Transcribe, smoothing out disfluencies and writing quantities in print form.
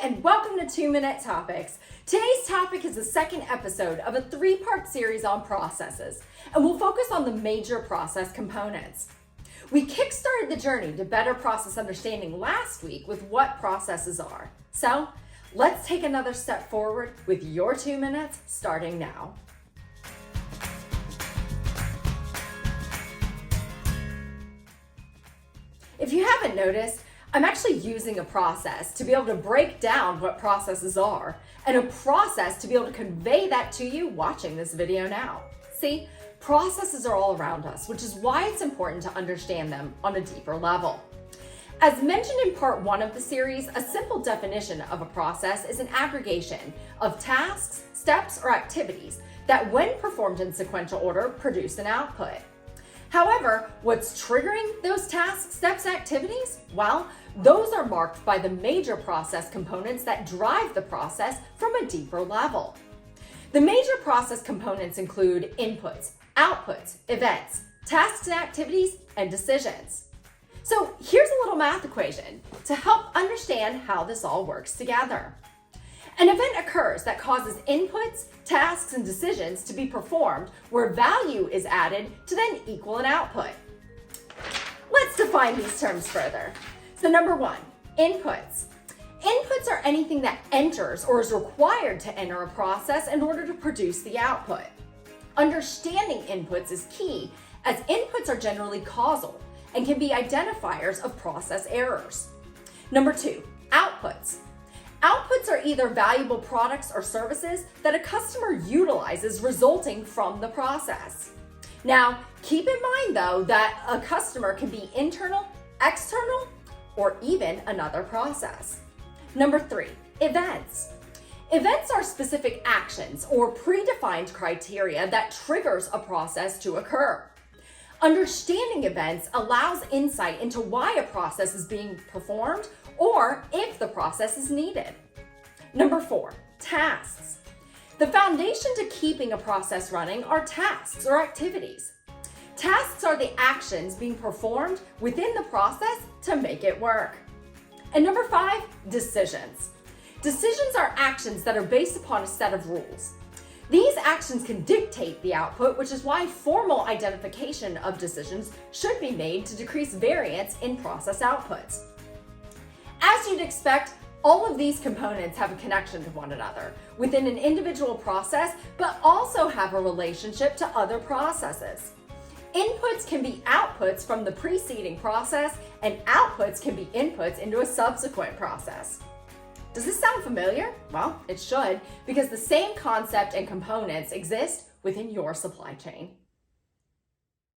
and welcome to 2-Minute Topics. Today's topic is the second episode of a 3-part series on processes, and we'll focus on the major process components. We kickstarted the journey to better process understanding last week with what processes are. So let's take another step forward with your 2 minutes starting now. If you haven't noticed, I'm actually using a process to be able to break down what processes are and a process to be able to convey that to you watching this video now. See, processes are all around us, which is why it's important to understand them on a deeper level. As mentioned in part 1 of the series, a simple definition of a process is an aggregation of tasks, steps, or activities that, when performed in sequential order, produce an output. However, what's triggering those tasks, steps, activities? Well, those are marked by the major process components that drive the process from a deeper level. The major process components include inputs, outputs, events, tasks and activities, and decisions. So here's a little math equation to help understand how this all works together. An event occurs that causes inputs, tasks, and decisions to be performed where value is added to then equal an output. Let's define these terms further. So number 1, inputs. Inputs are anything that enters or is required to enter a process in order to produce the output. Understanding inputs is key, as inputs are generally causal and can be identifiers of process errors. Number 2, outputs. Outputs are either valuable products or services that a customer utilizes resulting from the process. Now, keep in mind though that a customer can be internal, external, or even another process. Number 3, events. Events are specific actions or predefined criteria that triggers a process to occur. Understanding events allows insight into why a process is being performed or if the process is needed. Number 4, tasks. The foundation to keeping a process running are tasks or activities. Tasks are the actions being performed within the process to make it work. And number 5, decisions. Decisions are actions that are based upon a set of rules. These actions can dictate the output, which is why formal identification of decisions should be made to decrease variance in process outputs. As you'd expect, all of these components have a connection to one another within an individual process, but also have a relationship to other processes. Inputs can be outputs from the preceding process, and outputs can be inputs into a subsequent process. Does this sound familiar? Well, it should, because the same concept and components exist within your supply chain.